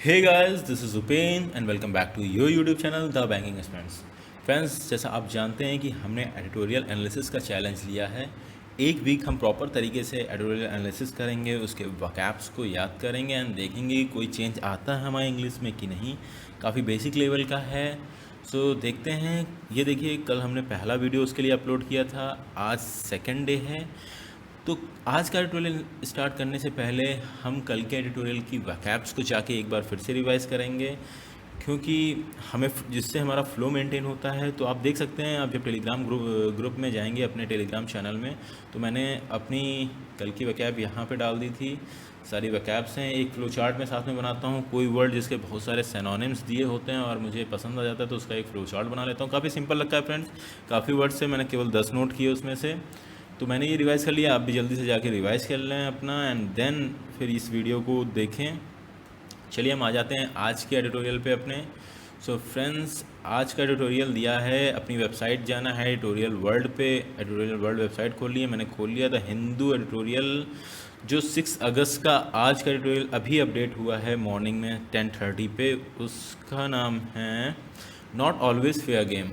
Hey guys, this is Upen and welcome back to your YouTube channel the banking experts. Friends, जैसा आप जानते हैं कि हमने एडिटोरियल एनालिसिस का चैलेंज लिया है। एक वीक हम प्रॉपर तरीके से एडिटोरियल एनालिसिस करेंगे, उसके वोकैब्स को याद करेंगे एंड देखेंगे कि कोई चेंज आता है हमारे इंग्लिश में कि नहीं। काफ़ी बेसिक लेवल का है। सो देखते हैं। ये देखिए, कल हमने पहला वीडियो उसके लिए अपलोड किया था, आज सेकेंड डे है। तो आज का एडिटोरियल स्टार्ट करने से पहले हम कल के एडिटोरियल की वैकैब्स को जाके एक बार फिर से रिवाइज़ करेंगे, क्योंकि हमें जिससे हमारा फ्लो मेंटेन होता है। तो आप देख सकते हैं, आप जब टेलीग्राम ग्रुप में जाएंगे अपने टेलीग्राम चैनल में, तो मैंने अपनी कल की वैकैब यहाँ पे डाल दी थी। सारी वैकैब्स हैं, एक फ्लो चार्ट में साथ में बनाता हूँ। कोई वर्ड जिसके बहुत सारे सिनोनिम्स दिए होते हैं और मुझे पसंद आ जाता है तो उसका एक फ्लो चार्ट बना लेता हूँ। काफ़ी सिंपल लगता है फ्रेंड्स। काफ़ी वर्ड्स से मैंने केवल 10 नोट किए उसमें से। तो मैंने ये रिवाइज़ कर लिया, आप भी जल्दी से जाके रिवाइज़ कर लें अपना एंड देन फिर इस वीडियो को देखें। चलिए हम आ जाते हैं आज के एडिटोरियल पे अपने। सो फ्रेंड्स, आज का एडिटोरियल दिया है, अपनी वेबसाइट जाना है एडिटोरियल वर्ल्ड पे। एडिटोरियल वर्ल्ड वेबसाइट खोल ली है मैंने, खोल लिया था हिंदू एडिटोरियल। जो 6 अगस्त का आज का एडिटोरियल अभी अपडेट हुआ है मॉर्निंग में 10:30 पे, उसका नाम है नॉट ऑलवेज फेयर गेम।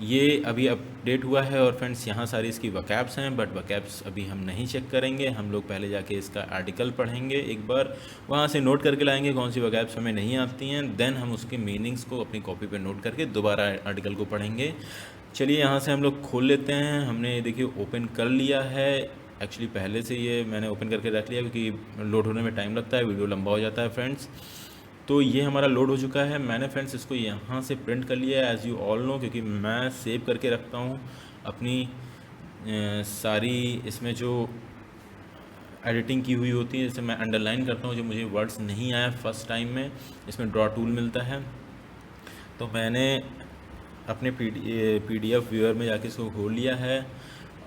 ये अभी अपडेट हुआ है और फ्रेंड्स यहाँ सारी इसकी वकैब्स हैं, बट वकैब्स अभी हम नहीं चेक करेंगे। हम लोग पहले जाके इसका आर्टिकल पढ़ेंगे एक बार, वहाँ से नोट करके लाएंगे कौन सी वकैब्स हमें नहीं आती हैं। देन हम उसके मीनिंग्स को अपनी कॉपी पे नोट करके दोबारा आर्टिकल को पढ़ेंगे। चलिए यहाँ से हम लोग खोल लेते हैं। हमने देखिए ओपन कर लिया है। एक्चुअली पहले से ये मैंने ओपन करके रख लिया, क्योंकि लोड होने में टाइम लगता है, वीडियो लंबा हो जाता है फ्रेंड्स। तो ये हमारा लोड हो चुका है। मैंने फ्रेंड्स इसको यहाँ से प्रिंट कर लिया है, एज़ यू ऑल नो, क्योंकि मैं सेव करके रखता हूँ अपनी सारी इसमें जो एडिटिंग की हुई होती है। जैसे मैं अंडरलाइन करता हूँ जो मुझे वर्ड्स नहीं आया फर्स्ट टाइम में, इसमें ड्रॉ टूल मिलता है। तो मैंने अपने PDF व्यूअर में जाके इसको खोल लिया है।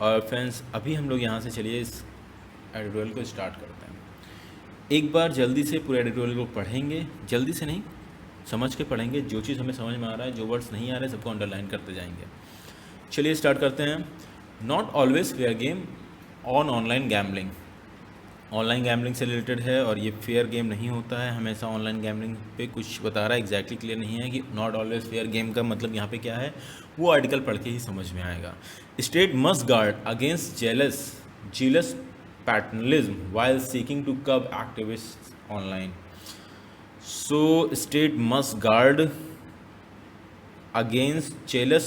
और फ्रेंड्स, अभी हम लोग यहाँ से चलिए इस एडिटोरियल को स्टार्ट करते हैं। एक बार जल्दी से पूरे एडिटोरियल को पढ़ेंगे, जल्दी से नहीं, समझ के पढ़ेंगे। जो चीज़ हमें समझ में आ रहा है, जो वर्ड्स नहीं आ रहे, सबको अंडरलाइन करते जाएंगे। चलिए स्टार्ट करते हैं। Not always fair game on online gambling. Online gambling से रिलेटेड है और ये फेयर गेम नहीं होता है हमेशा। ऑनलाइन गैम्बलिंग पे कुछ बता रहा है, एग्जैक्टली क्लियर नहीं है कि नॉट ऑलवेज फेयर गेम का मतलब यहाँ पे क्या है। वो आर्टिकल पढ़ के ही समझ में आएगा। State must guard against jealous paternalism while seeking to curb activists online. So state must guard against jealous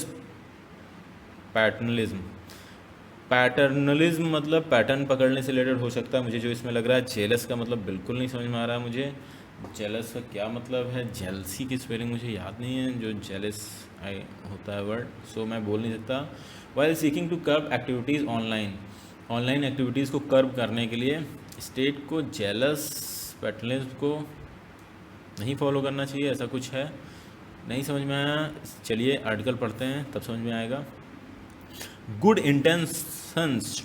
paternalism. पैटर्नलिज्म मतलब पैटर्न पकड़ने से रिलेटेड हो सकता है मुझे जो इसमें लग रहा है। जेलस का मतलब बिल्कुल नहीं समझ में आ रहा है मुझे। जेलस का क्या मतलब है? जेलसी की स्पेलिंग मुझे याद नहीं है, जो जेलस होता है वर्ड, सो मैं बोल नहीं सकता। While seeking to curb activities online activities को कर्ब करने के लिए स्टेट को जेलस पैटर्नलिज्म को नहीं फॉलो करना चाहिए, ऐसा कुछ है। नहीं समझ में आया, चलिए आर्टिकल पढ़ते हैं तब समझ में आएगा। Good intentions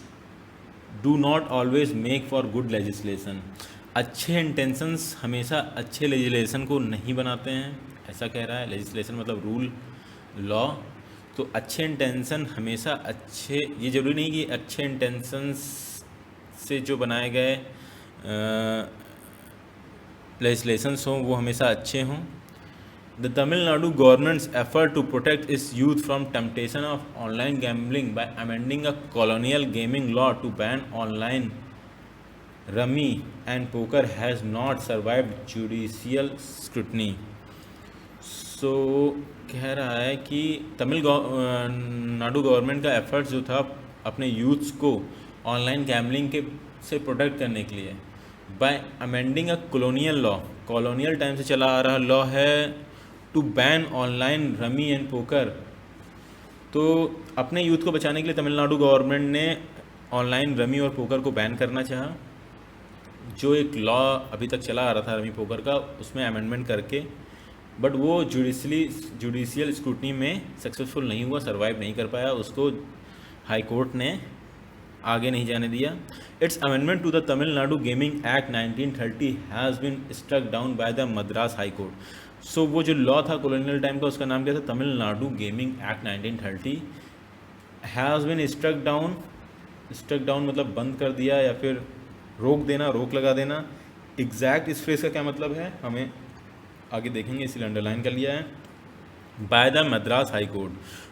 do not always make for good legislation. अच्छे इंटेंशंस हमेशा अच्छे लेजिस्लेशन को नहीं बनाते हैं, ऐसा कह रहा है। लेजिस्लेशन मतलब रूल, लॉ। तो अच्छे इंटेंशन हमेशा अच्छे, ये ज़रूरी नहीं कि अच्छे इंटेंशंस से जो बनाए गए लेजिस्लेशंस हों वो हमेशा अच्छे हों। The Tamil Nadu government's effort to protect its youth from temptation of online gambling by amending a colonial gaming law to ban online rummy and poker has not survived judicial scrutiny. So कह रहा है कि Tamil Nadu government का effort जो था अपने youths को online gambling के से प्रोटेक्ट करने के लिए, by amending a colonial law, colonial time से चला आ रहा लॉ है, to ban online rummy and poker. तो अपने यूथ को बचाने के लिए तमिलनाडु गवर्नमेंट ने ऑनलाइन रमी और पोकर को बैन करना चाहा। जो एक लॉ अभी तक चला आ रहा था रमी पोकर का, उसमें अमेंडमेंट करके, बट वो जुडिशियल स्क्रूटनी में सक्सेसफुल नहीं हुआ, सर्वाइव नहीं कर पाया। उसको हाई कोर्ट ने आगे नहीं जाने दिया। Its amendment to the Tamil Nadu gaming act 1930 has been struck down by the Madras high court. So वो जो लॉ था कॉलोनियल टाइम का, उसका नाम क्या था? Tamil Nadu gaming act 1930 has been struck down मतलब बंद कर दिया या फिर रोक देना, रोक लगा देना। एग्जैक्ट इस फ्रेज का क्या मतलब है हमें आगे देखेंगे, इसलिए अंडरलाइन कर लिया है। By the Madras high court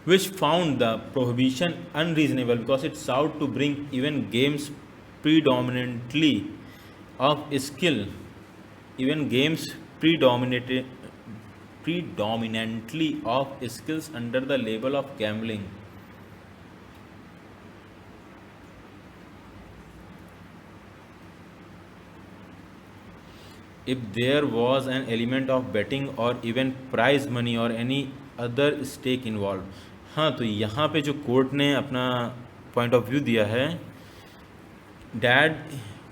which found the prohibition unreasonable because it sought to bring even games predominantly of skill, even games predominantly of skills under the label of gambling. If there was an element of betting or even prize money or any other stake involved. हाँ, तो यहाँ पे जो court ने अपना point of view दिया है, that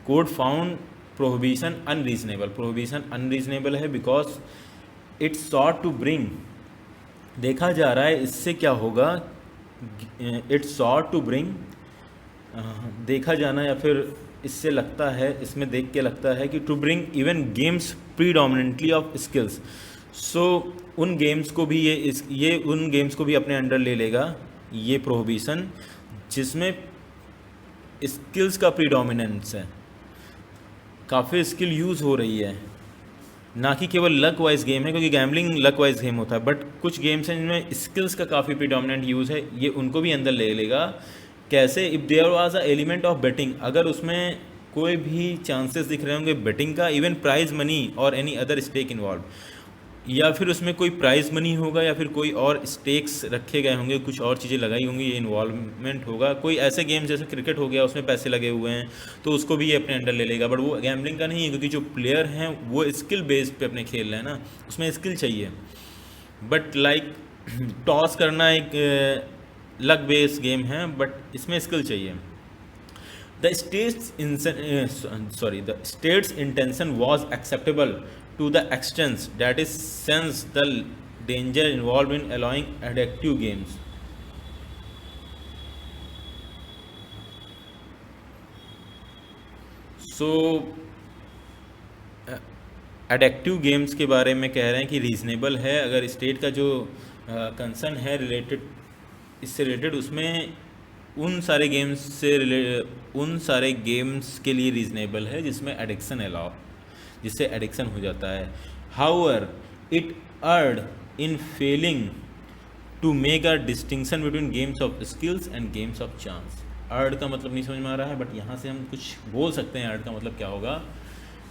court found prohibition unreasonable. Prohibition unreasonable है because it sought to bring, देखा जा रहा है इससे क्या होगा, इट सॉट टू ब्रिंग, देखा जाना या फिर इससे लगता है, इसमें देख के लगता है कि to bring even games predominantly of skills. So उन गेम्स को भी ये उन गेम्स को भी अपने अंडर ले लेगा ये प्रोहिबिशन, जिसमें स्किल्स का प्रीडोमिनेंस है, काफ़ी स्किल यूज़ हो रही है, ना कि केवल लक वाइज गेम है, क्योंकि गैम्बलिंग लक वाइज गेम होता है, बट कुछ गेम्स हैं जिनमें स्किल्स का काफ़ी प्रीडोमिनेंट यूज़ है, ये उनको भी अंदर ले लेगा। कैसे? If there was a element of betting, अगर उसमें कोई भी चांसेस दिख रहे होंगे बेटिंग का, इवन प्राइज मनी और एनी अदर स्टेक इन्वॉल्व, या फिर उसमें कोई प्राइज मनी होगा या फिर कोई और स्टेक्स रखे गए होंगे, कुछ और चीज़ें लगाई होंगी, ये इन्वॉल्वमेंट होगा। कोई ऐसे गेम जैसे क्रिकेट हो गया, उसमें पैसे लगे हुए हैं, तो उसको भी ये अपने अंडर ले लेगा, बट वो गैम्बलिंग का नहीं है, क्योंकि जो प्लेयर हैं वो स्किल बेस्ड पे अपने खेल रहे हैं ना, उसमें स्किल चाहिए। बट लाइक टॉस करना एक लक बेस्ड गेम है, बट इसमें स्किल चाहिए। The state's intention was acceptable to the extent that it sensed the danger involved in allowing addictive games. So, addictive games के बारे में कह रहे हैं कि रीज़नेबल है, अगर स्टेट का जो कंसर्न है रिलेटेड, इससे रिलेटेड, उसमें उन सारे गेम्स के लिए रीज़नेबल है जिसमें एडिक्शन अलाउ, जिससे एडिक्शन हो जाता है। However it erred in failing to make a distinction between games of skills and games of chance. Erred का मतलब नहीं समझ में आ रहा है, बट यहाँ से हम कुछ बोल सकते हैं अर्ड का मतलब क्या होगा।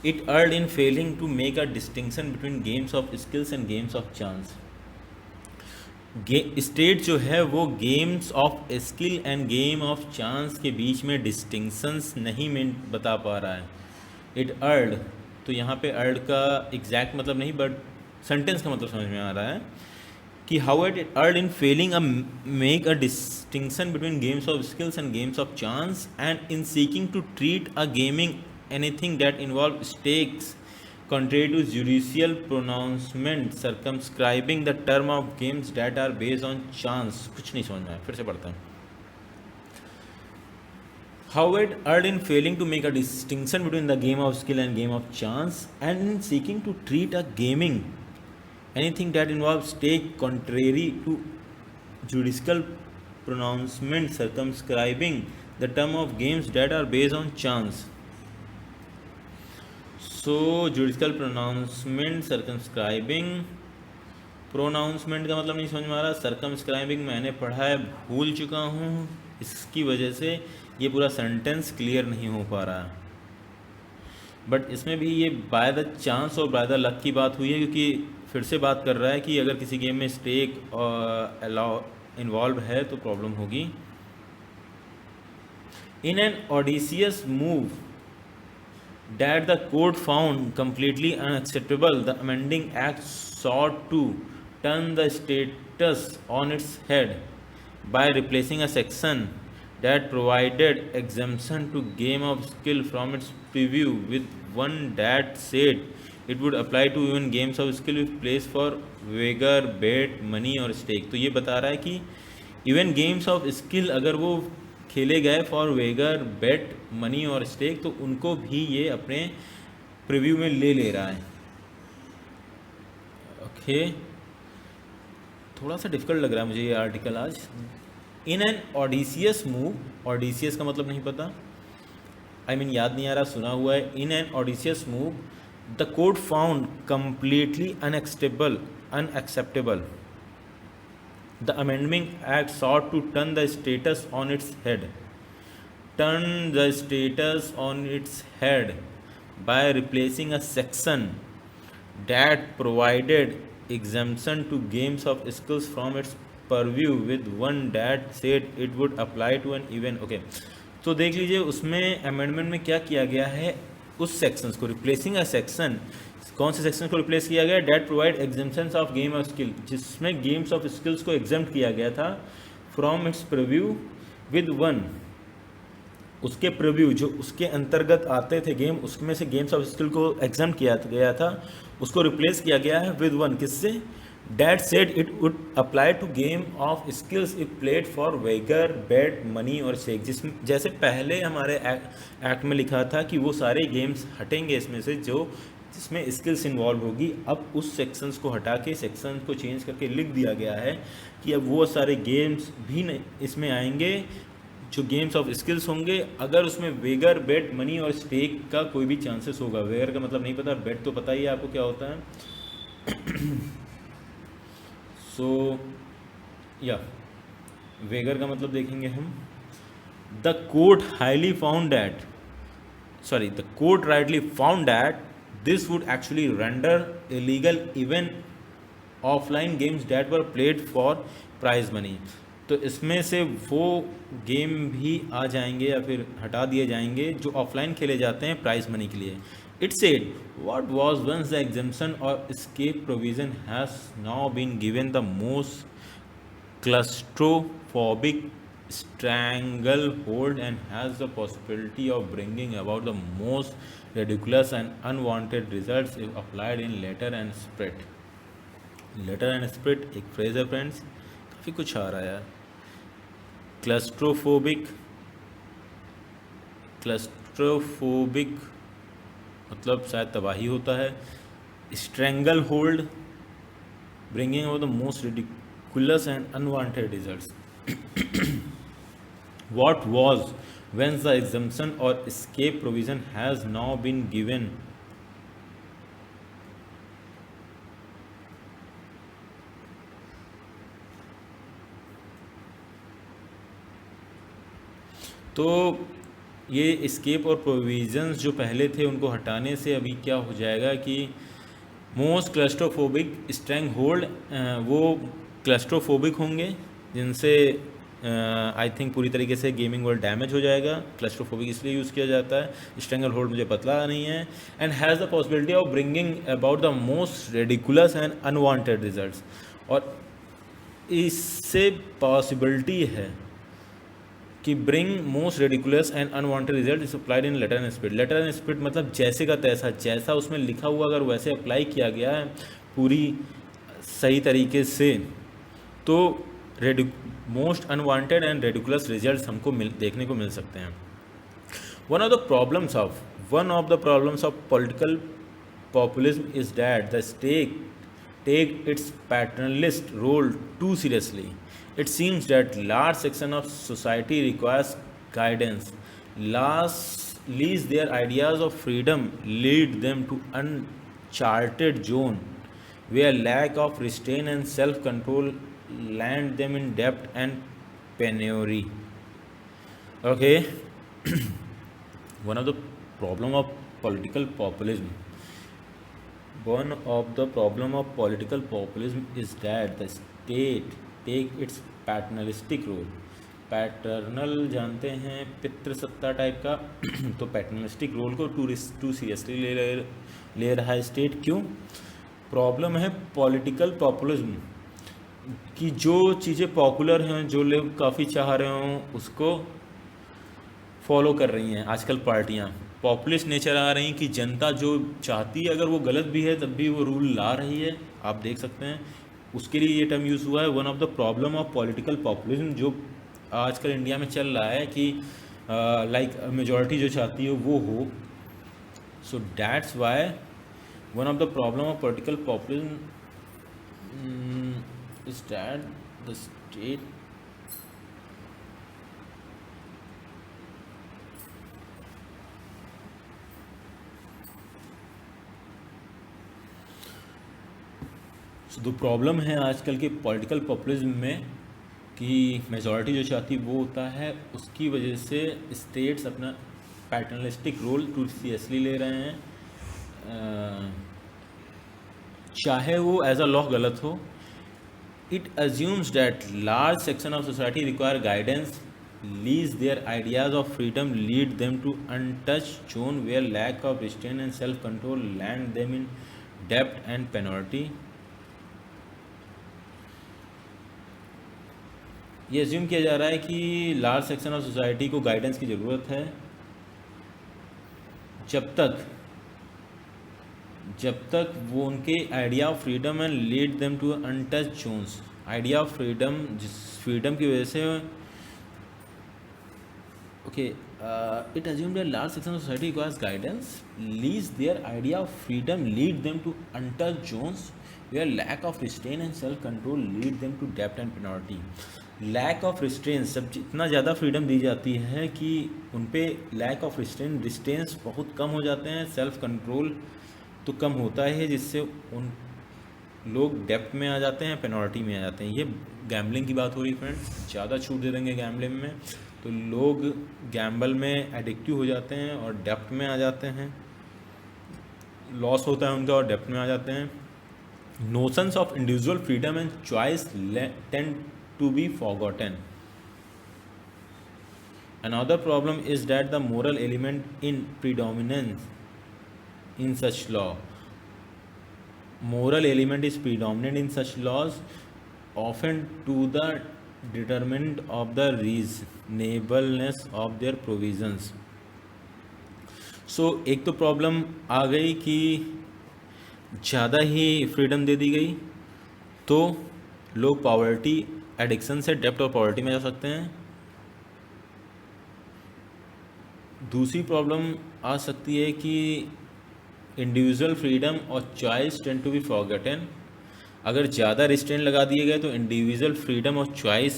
It erred in failing to make a distinction between games of skills and games of chance. State जो है वो games of skill and game of chance के बीच में डिस्टिंक्शंस नहीं बता पा रहा है। इट अर्ड, तो यहाँ पे अर्ड का एग्जैक्ट मतलब नहीं, बट सेंटेंस का मतलब समझ में आ रहा है कि how it erred in failing a make a distinction between games of skills and games of chance and in seeking to treat a gaming anything that involve stakes contrary to judicial pronouncement circumscribing the term of games that are based on chance। कुछ नहीं समझ में आया, फिर से पढ़ता हूँ। How it erred in failing to make a distinction between the game of skill and game of chance and in seeking to treat a gaming anything that involves stake contrary to judicial pronouncement circumscribing the term of games that are based on chance। So judicial pronouncement circumscribing, pronouncement का मतलब नहीं समझ में आ रहा, circumscribing मैंने पढ़ा है, भूल चुका हूँ, इसकी वजह से ये पूरा सेंटेंस क्लियर नहीं हो पा रहा। बट इसमें भी ये बाय द चांस और बाय द लक की बात हुई है, क्योंकि फिर से बात कर रहा है कि अगर किसी गेम में स्टेक अलाउ इन्वॉल्व है तो प्रॉब्लम होगी। In an audacious move that the court found completely unacceptable, the amending act sought to turn the status on its head by replacing a section that provided exemption to game of skill from its preview with one that said it would apply to even games of skill with place for wager, bet, money और stake। तो ये बता रहा है कि even games of skill अगर वो खेले गए फॉर वेगर, बेट, मनी और स्टेक, तो उनको भी ये अपने प्रीव्यू में ले रहा है। ओके, थोड़ा सा डिफिकल्ट लग रहा है मुझे ये आर्टिकल आज। In an audacious move, audacious का मतलब नहीं पता, आई मीन याद नहीं आ रहा, सुना हुआ है। In an audacious move The court found completely unacceptable. The Amendment Act sought to turn the status on its head. Turn the status on its head by replacing a section that provided exemption to games of skills from its purview with one that said it would apply to an event. Okay तो देख लीजिए उसमें amendment में क्या किया गया है, उस सेक्शंस को रिप्लेसिंग अ सेक्शन, कौन से सेक्शन को रिप्लेस किया गया, that provide exemptions of game of skill, जिसमें गेम्स ऑफ स्किल्स को एग्जेम्प्ट किया गया था from its preview with one, उसके प्रीव्यू जो उसके अंतर्गत आते थे गेम, उसमें से गेम्स ऑफ स्किल को एग्जेम्प्ट किया गया था, उसको रिप्लेस किया गया है विद वन, किससे, that said it would apply to game of skills if played for wager bet money और शेक, जिसमें जैसे पहले हमारे एक्ट में लिखा था कि वो सारे गेम्स हटेंगे इसमें से जो जिसमें स्किल्स इन्वॉल्व होगी, अब उस सेक्शंस को हटा के सेक्शन को चेंज करके लिख दिया गया है कि अब वो सारे गेम्स भी इसमें आएंगे जो गेम्स ऑफ स्किल्स होंगे अगर उसमें वेगर बेट मनी और स्टेक का कोई भी चांसेस होगा। वेगर का मतलब नहीं पता, बेट तो पता ही है आपको क्या होता है। सो या वेगर का मतलब देखेंगे हम। The court highly found that the court rightly found that this would actually render illegal even offline games that were played for prize money। तो इसमें से वो गेम भी आ जाएंगे या फिर हटा दिए जाएंगे जो ऑफलाइन खेले जाते हैं प्राइज मनी के लिए। It said what was once the exemption और escape provision has now been given the most claustrophobic stranglehold and has the possibility of bringing about the most ridiculous and unwanted results if applied in letter and spirit। letter and spirit एक phrase है friends, काफ़ी कुछ आ रहा है यार। Claustrophobic मतलब शायद तबाही होता है। Strangle hold bringing over the most ridiculous and unwanted results। What was when the exemption or escape provision has now been given तो ये escape और provisions जो पहले थे उनको हटाने से अभी क्या हो जाएगा कि मोस्ट क्लस्ट्रोफोबिक स्ट्रेंग होल्ड वो क्लस्ट्रोफोबिक होंगे जिनसे आई थिंक पूरी तरीके से गेमिंग वर्ल्ड डैमेज हो जाएगा। क्लस्ट्रोफोबिक इसलिए यूज़ किया जाता है, स्ट्रेंगल होल्ड मुझे पता नहीं है। And has the possibility of bringing about the most ridiculous and unwanted results, और इससे पॉसिबिलिटी है कि bring most ridiculous and unwanted result is applied in letter and spirit. Letter and spirit मतलब जैसे का तैसा, जैसा उसमें लिखा हुआ अगर वैसे अप्लाई किया गया है पूरी सही तरीके से तो most unwanted and ridiculous results हमको देखने को मिल सकते हैं। One of the problems of political populism is that the state take its paternalist role too seriously। It seems that large section of society requires guidance, least their ideas of freedom lead them to uncharted zone where lack of restraint and self-control land them in debt and penury। Okay, one of the problem of political populism is that the state take its paternalistic role। Paternal जानते हैं पितृसत्ता type का तो paternalistic role को to seriously ले रहा है state. क्यों? Problem है पॉलिटिकल पॉपुलिज्म कि जो चीज़ें पॉपुलर हैं, जो लोग काफ़ी चाह रहे हों, उसको फॉलो कर रही हैं आजकल पार्टियाँ। पॉपुलिस्ट नेचर आ रही कि जनता जो चाहती है अगर वो गलत भी है तब भी वो रूल ला रही है, आप देख सकते हैं। उसके लिए ये टर्म यूज़ हुआ है one of the problem of political populism, जो आजकल इंडिया में चल रहा है कि लाइक मेजॉरिटी जो चाहती है वो हो। So that's why one of the problem of political populism is that the state जो प्रॉब्लम है आजकल के पॉलिटिकल पॉपुलिज्म में कि मेजॉरिटी जो चाहती वो होता है, उसकी वजह से स्टेट्स अपना पैटर्नलिस्टिक रोल टू सीरियसली ले रहे हैं। चाहे वो एज अ लॉ गलत हो। It assumes that large section of society require guidance, lease their ideas of freedom, lead them to untouched zone where lack of restraint and self control land them in डेप्ट and penalty. ये assume किया जा रहा है कि large section of society को guidance की ज़रूरत है जब तक वो उनके idea of freedom and lead them to untouched zones. Idea of freedom, जिस फ्रीडम की वजह से it assume that large section of society requires guidance, lease their idea of freedom, lead them to untouched zones where lack of restraint and self control lead them to डेप्ट and penalty. Lack of restraints, सब इतना ज़्यादा freedom दी जाती है कि उन पर lack of restraints बहुत कम हो जाते हैं, सेल्फ कंट्रोल तो कम होता है, जिससे उन लोग डेप्ट में आ जाते हैं, पेनल्टी में आ जाते हैं। ये गैम्बलिंग की बात हो रही फ्रेंड्स। ज़्यादा छूट दे देंगे गैम्बलिंग में तो लोग गैम्बल में एडिक्टिव हो जाते हैं और डेप्ट में आ जाते हैं, लॉस होता है उनका और डेप्ट में आ जाते हैं। Notions of individual freedom and choice tend to be forgotten. Another problem is that the moral element in predominance in such law. Moral element is predominant in such laws, often to the detriment of the reasonableness of their provisions. So एक तो problem आ गई कि ज़्यादा ही freedom दे दी गई तो लोग poverty, addiction से डेप्ट और पॉवर्टी में जा सकते हैं। दूसरी प्रॉब्लम आ सकती है कि इंडिविजुअल फ्रीडम और choice tend to be forgotten. अगर ज़्यादा रिस्ट्रेंट लगा दिए गए तो इंडिविजुअल फ्रीडम और चॉइस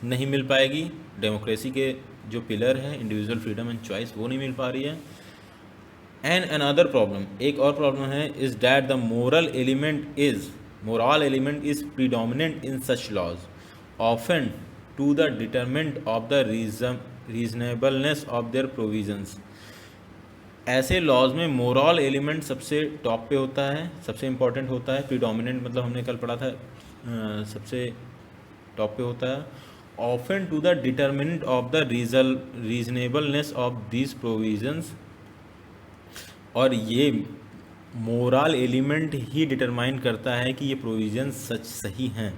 नहीं मिल पाएगी। डेमोक्रेसी के जो पिलर है इंडिविजुअल फ्रीडम एंड चॉइस, वो नहीं मिल पा रही है। एंड अनदर प्रॉब्लम, एक और प्रॉब्लम है, is that the moral element is predominant in such laws, often to the detriment of the reasonableness of their provisions. ऐसे लॉज में मोरल एलिमेंट सबसे टॉप पे होता है, सबसे इम्पॉर्टेंट होता है। प्रीडोमिनेंट मतलब हमने कल पढ़ा था सबसे टॉप पे होता है। Often to the determinant of the reasonableness of these provisions, और ये मोरल एलिमेंट ही डिटरमाइन करता है कि ये प्रोविजन सही हैं।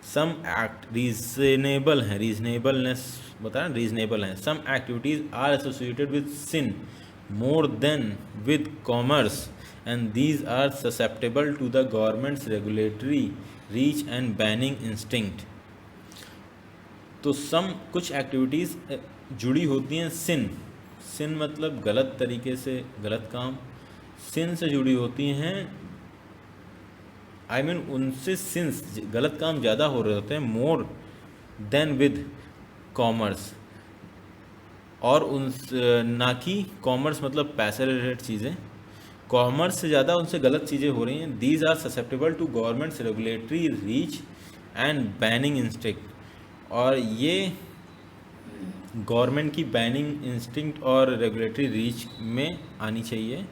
सम एक्ट रीजनेबल हैं, रीजनेबलनेस बताया, रीजनेबल हैं। Some activities are associated with sin more than with commerce and these are susceptible to the government's regulatory reach and banning instinct. तो कुछ एक्टिविटीज़ जुड़ी होती हैं सिन मतलब गलत तरीके से गलत काम, सिन से जुड़ी होती हैं। उनसे सिंस गलत काम ज़्यादा हो रहे होते हैं, मोर देन विद कॉमर्स, और उन ना कि कॉमर्स मतलब पैसे रिलेटेड चीज़ें, कॉमर्स से ज़्यादा उनसे गलत चीज़ें हो रही हैं। These are susceptible to governments regulatory reach and banning instinct, और ये गवर्नमेंट की बैनिंग इंस्टिंक्ट और रेगुलेटरी रीच में आनी चाहिए।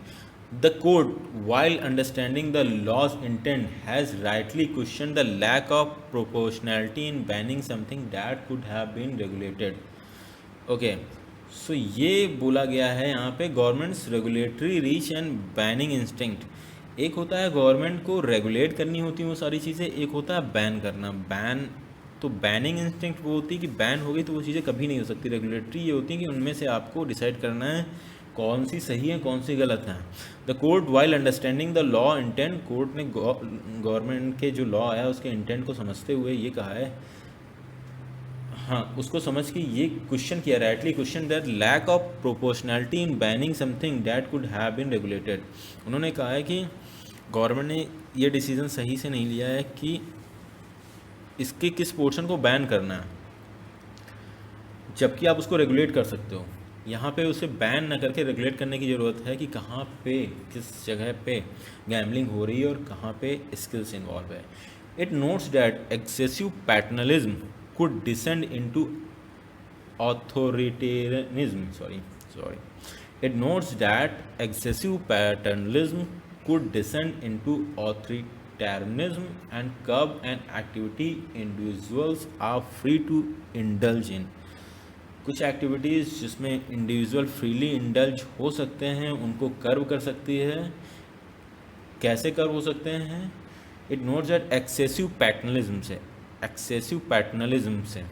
The court, while understanding the law's intent, has rightly questioned the lack of proportionality in banning something that could have been regulated. Okay, so ये बोला गया है यहाँ पे governments regulatory reach and banning instinct. एक होता है गवर्नमेंट को रेगुलेट करनी होती है वो सारी चीज़ें, एक होता है बैन करना। तो बैनिंग इंस्टिंक्ट वो होती है कि बैन हो गई तो वो चीज़ें कभी नहीं हो सकती। रेगुलेटरी ये होती है कि उनमें से आपको डिसाइड करना है कौन सी सही है कौन सी गलत है। The court while understanding the law intent, court ने गवर्नमेंट के जो लॉ आया उसके इंटेंट को समझते हुए ये कहा है, हाँ उसको समझ के ये क्वेश्चन किया, rightly question that lack of proportionality in banning something that could have been regulated. उन्होंने कहा है कि गवर्नमेंट ने ये डिसीजन सही से नहीं लिया है कि इसके किस पोर्शन को बैन करना है, जबकि आप उसको रेगुलेट कर सकते हो। यहाँ पे उसे बैन ना करके रेगुलेट करने की ज़रूरत है कि कहाँ पे, किस जगह पे गैम्बलिंग हो रही है और कहाँ पे स्किल्स इन्वॉल्व है. It notes that excessive paternalism could descend into authoritarianism. Sorry. It notes that excessive paternalism could descend into authoritarianism and curb an activity individuals are free to indulge in. कुछ activities जिसमें individual freely indulge हो सकते हैं उनको curve कर सकती है. कैसे कर्व हो सकते हैं? इट नोट्स दैट एक्सेसिव पैटर्नलिज्म से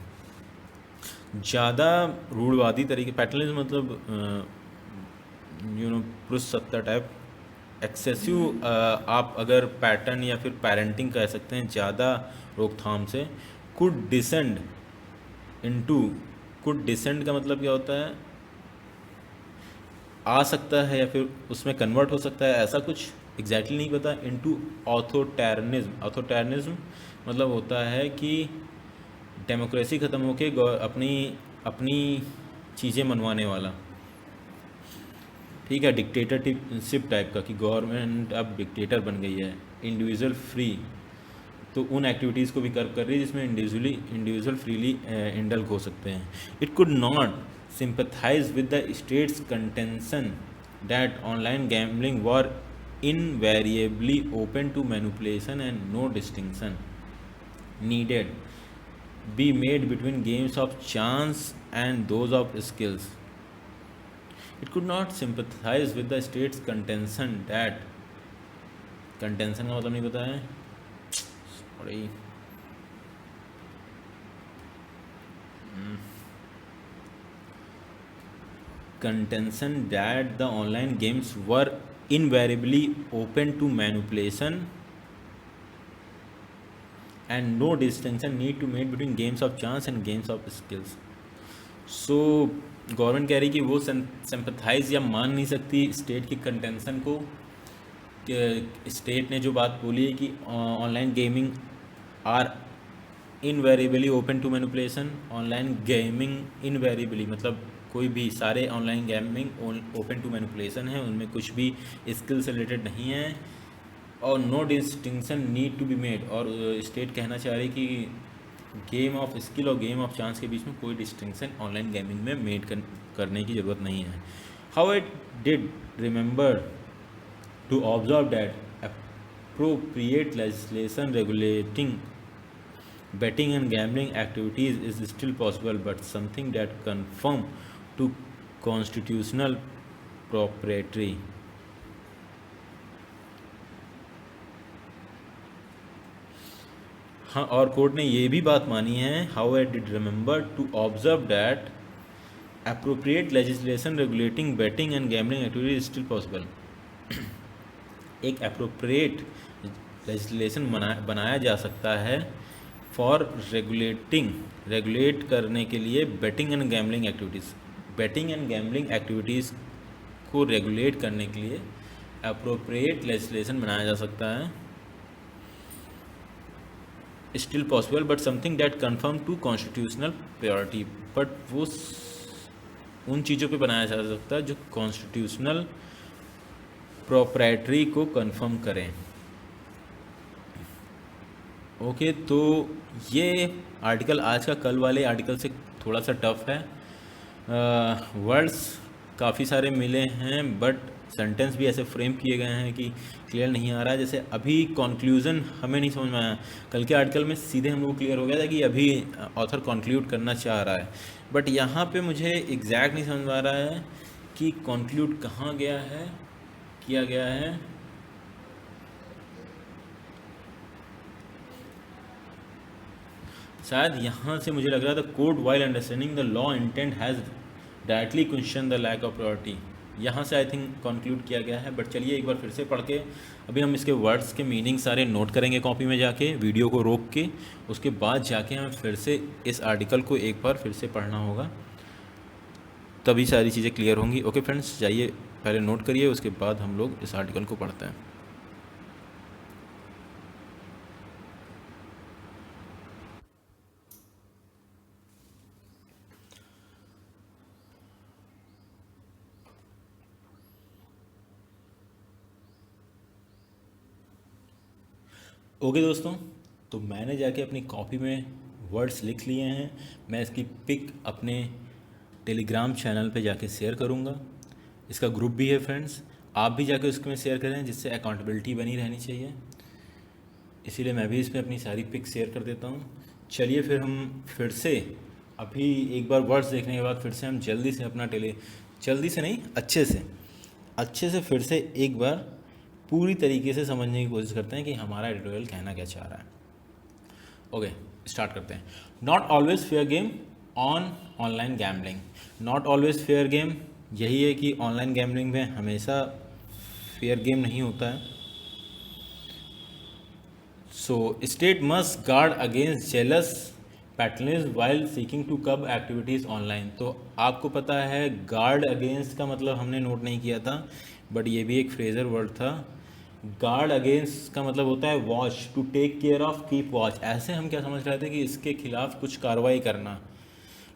ज़्यादा रूढ़वादी तरीके, पैटर्नलिज्म मतलब पुरुष सत्ता टाइप. एक्सेसिव आप अगर पैटर्न या फिर पेरेंटिंग कह सकते हैं, ज़्यादा रोकथाम से. कुड डिसेंड का मतलब क्या होता है? आ सकता है या फिर उसमें कन्वर्ट हो सकता है, ऐसा कुछ एग्जैक्टली नहीं पता. इनटू ऑथोटैरिज्म मतलब होता है कि डेमोक्रेसी ख़त्म होके अपनी चीज़ें मनवाने वाला. ठीक है, डिक्टेटरशिप टाइप का कि गवर्नमेंट अब डिक्टेटर बन गई है. इंडिविजुअल फ्री तो उन एक्टिविटीज़ को भी कर्व कर रही है जिसमें इंडिविजुअल फ्रीली इंडल्ज हो सकते हैं. It could not sympathise with the state's contention that online gambling were invariably open to manipulation and no distinction needed be made between games of chance and those of skills. It could not sympathize with the state's contention that contention का मतलब नहीं पता है, sorry. Contention that the online games were invariably open to manipulation and no distinction need to made between games of chance and games of skills. So government कह रही कि वो sympathise या मान नहीं सकती स्टेट की कंटेंशन को. कि स्टेट ने जो बात बोली है कि online gaming are invariably open to manipulation. Online gaming invariably मतलब कोई भी, सारे online gaming open to manipulation है, उनमें कुछ भी स्किल से रिलेटेड नहीं है. और no distinction need to be made. और स्टेट कहना चाह रही कि गेम ऑफ स्किल और गेम ऑफ चांस के बीच में कोई डिस्टिंक्शन ऑनलाइन गेमिंग में मेड करने की ज़रूरत नहीं है. How I did remember to observe that appropriate legislation regulating betting and gambling activities is still possible, but something that conform to constitutional propriety. हाँ, और कोर्ट ने ये भी बात मानी है. How I did remember to observe that appropriate legislation regulating betting and gambling activities is still possible. एक appropriate legislation बनाया जा सकता है फॉर रेगुलेट करने के लिए बेटिंग एंड गैम्बलिंग एक्टिविटीज़ को रेगुलेट करने के लिए अप्रोप्रिएट लेजिस्लेशन बनाया जा सकता है. Still possible but something that confirm to constitutional priority. But वो उन चीज़ों पे बनाया जा सकता है जो कॉन्स्टिट्यूशनल प्रोप्राइटरी को कंफर्म करें. ओके, तो ये आर्टिकल आज का कल वाले आर्टिकल से थोड़ा सा टफ है. वर्ड्स काफ़ी सारे मिले हैं बट सेंटेंस भी ऐसे फ्रेम किए गए हैं कि क्लियर नहीं आ रहा है. जैसे अभी कंक्लूज़न हमें नहीं समझ में आया. कल के आर्टिकल में सीधे हम लोग क्लियर हो गया था कि अभी ऑथर कंक्लूड करना चाह रहा है, बट यहाँ पे मुझे एग्जैक्ट नहीं समझ में आ रहा है कि कंक्लूड कहाँ किया गया है. शायद यहाँ से मुझे लग रहा था code while understanding the law intent has directly question the lack of priority. यहाँ से आई थिंक कंक्लूड किया गया है. बट चलिए एक बार फिर से पढ़ के अभी हम इसके वर्ड्स के मीनिंग सारे नोट करेंगे कॉपी में जाके, वीडियो को रोक के. उसके बाद जाके हमें फिर से इस आर्टिकल को एक बार फिर से पढ़ना होगा, तभी सारी चीज़ें क्लियर होंगी. ओके फ्रेंड्स, जाइए पहले नोट करिए, उसके बाद हम लोग इस आर्टिकल को पढ़ते हैं. ओके दोस्तों, तो मैंने जाके अपनी कॉपी में वर्ड्स लिख लिए हैं। मैं इसकी पिक अपने टेलीग्राम चैनल पे जाके शेयर करूँगा। इसका ग्रुप भी है फ्रेंड्स, आप भी जाके उसमें शेयर करें, जिससे अकाउंटेबिलिटी बनी रहनी चाहिए। इसीलिए मैं भी इसमें अपनी सारी पिक शेयर कर देता हूँ। चलिए फिर हम फिर से अभी एक बार वर्ड्स देखने के बाद फिर से हम जल्दी से नहीं, अच्छे से फिर से एक बार पूरी तरीके से समझने की कोशिश करते हैं कि हमारा एडिटोरियल कहना क्या चाह रहा है। ओके, स्टार्ट करते हैं। Not always fair game on online gambling. Not always fair game यही है कि ऑनलाइन गैम्बलिंग में हमेशा फेयर गेम नहीं होता है। So state must guard against zealous paternalism while seeking to curb activities online. तो आपको पता है गार्ड अगेंस्ट का मतलब हमने नोट नहीं किया था, बट ये भी एक फ्रेजर वर्ड था। गार्ड अगेंस्ट का मतलब होता है watch, to take care of, keep watch. ऐसे हम क्या समझ रहे थे कि इसके खिलाफ कुछ कार्रवाई करना,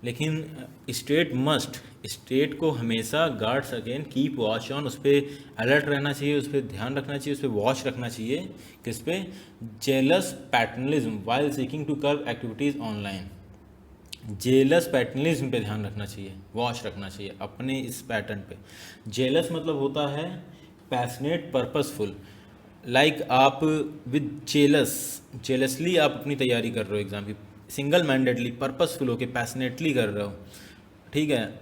लेकिन स्टेट को हमेशा guards again keep watch on, उस पर अलर्ट रहना चाहिए, उस पर ध्यान रखना चाहिए, उस पर वॉच रखना चाहिए। किस पे? Zealous paternalism while seeking to curb activities online. Zealous paternalism पे ध्यान रखना चाहिए, वॉच रखना चाहिए अपने इस पैटर्न पे। जेलस मतलब होता है पैशनेट, पर्पसफुल। लाइक आप विद जेलसली आप अपनी तैयारी कर रहे हो एग्ज़ाम की, सिंगल माइंडेडली, पर्पसफुल होके, पैशनेटली कर रहे हो, ठीक है,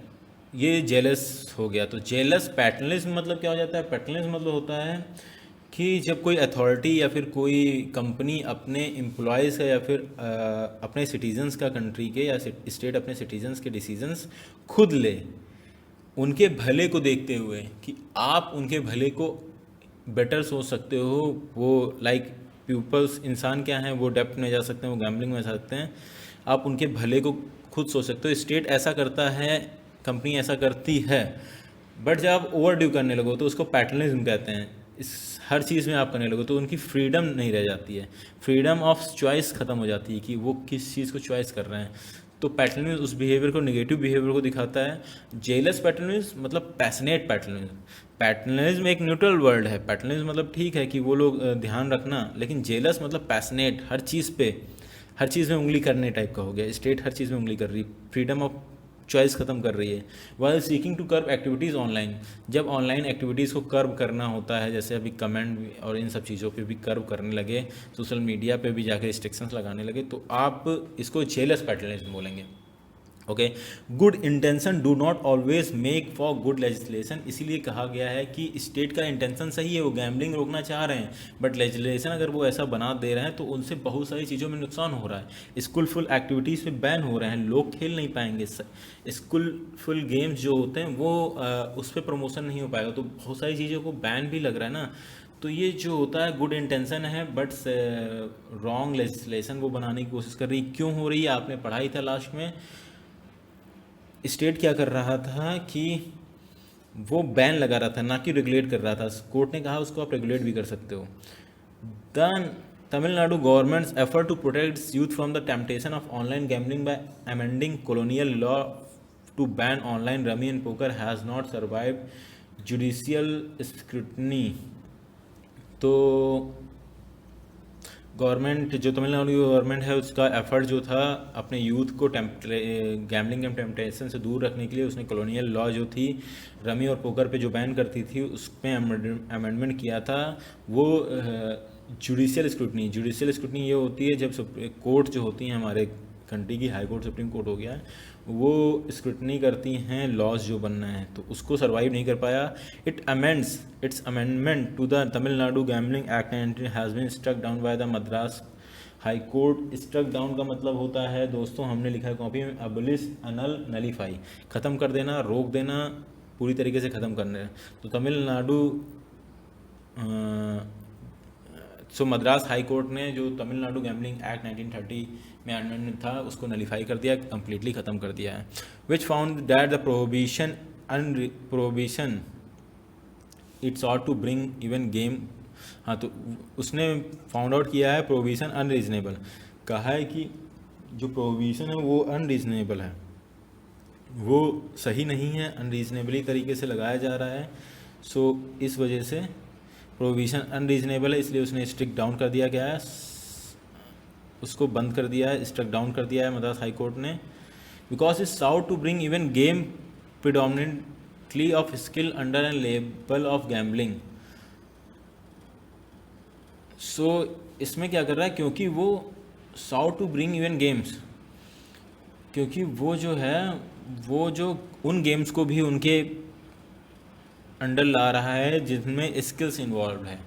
ये जेलस हो गया। तो जेलस पैटर्नलिज्म मतलब क्या हो जाता है? पैटर्नलिज्म मतलब होता है कि जब कोई अथॉरिटी या फिर कोई कंपनी अपने एम्प्लॉयज़ का या फिर अपने सिटीजन्स का, कंट्री के या स्टेट अपने सिटीजन्स के डिसीजंस खुद ले, उनके भले को देखते हुए कि आप उनके भले को बेटर सोच सकते हो। वो लाइक पीपल्स, इंसान क्या हैं, वो डेप्थ में जा सकते हैं, वो गैम्बलिंग में जा सकते हैं, आप उनके भले को खुद सोच सकते हो। स्टेट ऐसा करता है, कंपनी ऐसा करती है, बट जब आप ओवर ड्यू करने लगो तो उसको पैटर्नलिज्म कहते हैं। इस हर चीज़ में आप करने लगो तो उनकी फ्रीडम नहीं रह जाती है, फ्रीडम ऑफ चॉइस ख़त्म हो जाती है कि वो किस चीज़ को चॉइस कर रहे हैं। तो पैटर्नलिज्म उस बिहेवियर को, नेगेटिव बिहेवियर को दिखाता है। जेलस पैटर्नलिज्म मतलब पैशनेट पैटर्नलिज्म। पैटर्नलिज्म एक न्यूट्रल वर्ड है। पैटर्नलिज्म मतलब ठीक है कि वो लोग ध्यान रखना, लेकिन जेलस मतलब पैशनेट, हर चीज़ में उंगली करने टाइप का हो गया। स्टेट हर चीज़ में उंगली कर रही, फ्रीडम ऑफ चॉइस ख़त्म कर रही है। While seeking to curb activities online, जब ऑनलाइन एक्टिविटीज़ को कर्ब करना होता है, जैसे अभी कमेंट और इन सब चीज़ों पे भी कर्ब करने लगे, सोशल मीडिया पे भी जाकर रिस्ट्रिक्शंस लगाने लगे, तो आप इसको जेलस पैटर्नलिज्म बोलेंगे। Okay, good intention do not always make for good legislation. इसीलिए कहा गया है कि स्टेट का इंटेंशन सही है, वो गैम्बलिंग रोकना चाह रहे हैं, बट लेजिस्लेशन अगर वो ऐसा बना दे रहे हैं तो उनसे बहुत सारी चीज़ों में नुकसान हो रहा है। स्कूलफुल एक्टिविटीज़ पे बैन हो रहे हैं, लोग खेल नहीं पाएंगे। स्कूलफुल गेम्स जो होते हैं वो उस पर प्रमोशन नहीं हो पाएगा, तो बहुत सारी चीज़ों को बैन भी लग रहा है ना। तो ये जो होता है गुड इंटेंशन है, बट रॉन्ग लेजिस्लेशन वो बनाने की कोशिश कर रही। क्यों हो रही है? आपने पढ़ा ही था लास्ट में। स्टेट क्या कर रहा था कि वो बैन लगा रहा था, ना कि रेगुलेट कर रहा था। कोर्ट ने कहा उसको आप रेगुलेट भी कर सकते हो। The Tamil Nadu government's effort to protect youth from the temptation of online gambling by amending colonial law to ban online rummy and poker has not survive judicial scrutiny. तो गवर्नमेंट, जो तमिलनाडु गवर्नमेंट है, उसका एफर्ट जो था अपने यूथ को gambling and temptation से दूर रखने के लिए, उसने कॉलोनियल लॉ जो थी रमी और पोकर पे जो बैन करती थी, उसमें अमेंडमेंट किया था। वो जुडिशियल स्क्रूटनी ये होती है जब कोर्ट जो होती हैं हमारे कंट्री की, हाई कोर्ट, सुप्रीम कोर्ट हो गया, वो स्क्रूटनी करती हैं लॉज जो बनना है, तो उसको सर्वाइव नहीं कर पाया। It's amendment to the Tamil Nadu gambling act 19 has been struck down by the Madras high court. Struck down का मतलब होता है दोस्तों, हमने लिखा है कॉपी में, अबलिश, अनल, नलीफाई, ख़त्म कर देना, रोक देना, पूरी तरीके से ख़त्म करना। तो तमिलनाडु मद्रास हाई कोर्ट ने जो तमिलनाडु गैम्बलिंग एक्ट 1930 में अमेंडमेंट था, उसको नलीफाई कर दिया, कम्प्लीटली ख़त्म कर दिया है। Which found that the prohibition it's ought to bring even game. हाँ, तो उसने फाउंड आउट किया है प्रोहिबिशन अनरीजनेबल। कहा है कि जो प्रोहिबिशन है वो अनरीजनेबल है, वो सही नहीं है, अनरीजनेबली तरीके से लगाया जा रहा है। सो इस वजह से प्रोविज़न अनरीजनेबल है, इसलिए उसने स्ट्रिक डाउन कर दिया गया है। उसको बंद कर दिया है, स्ट्रक डाउन कर दिया है मद्रास हाई कोर्ट ने, because it sought to bring even game predominantly of skill under an label of gambling. So इसमें क्या कर रहा है, क्योंकि वो sought to bring even games, क्योंकि वो जो है वो जो उन गेम्स को भी उनके अंडर ला रहा है जिसमें स्किल्स इन्वॉल्व है।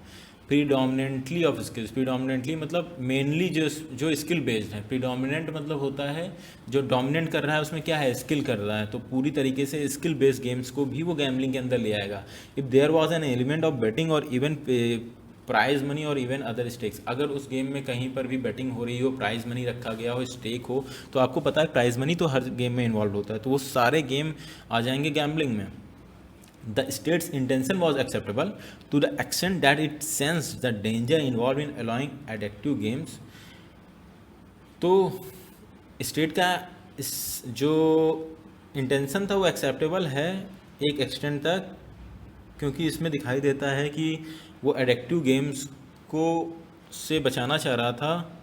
प्रीडोमिनेंटली ऑफ स्किल्स, प्रीडोमिनेंटली मतलब मेनली जो स्किल बेस्ड है, प्रीडोमिनेंट मतलब होता है जो डोमिनेंट कर रहा है उसमें क्या है, स्किल कर रहा है, तो पूरी तरीके से स्किल बेस्ड गेम्स को भी वो गैम्बलिंग के अंदर ले आएगा। If there was an element of betting और इवन प्राइज मनी और इवन अदर स्टेक्स, अगर उस गेम में कहीं पर भी बेटिंग हो रही हो, प्राइज मनी रखा गया हो, स्टेक हो, तो आपको पता है प्राइज मनी तो हर गेम में इन्वॉल्व होता है, तो वो सारे गेम आ जाएंगे गैम्बलिंग में। The state's intention was acceptable to the extent that it sensed the danger involved in allowing addictive games। तो स्टेट का इस जो इंटेंशन था वो एक्सेप्टेबल है एक एक्सटेंट तक, क्योंकि इसमें दिखाई देता है कि वो एडिक्टिव गेम्स को से बचाना चाह रहा था।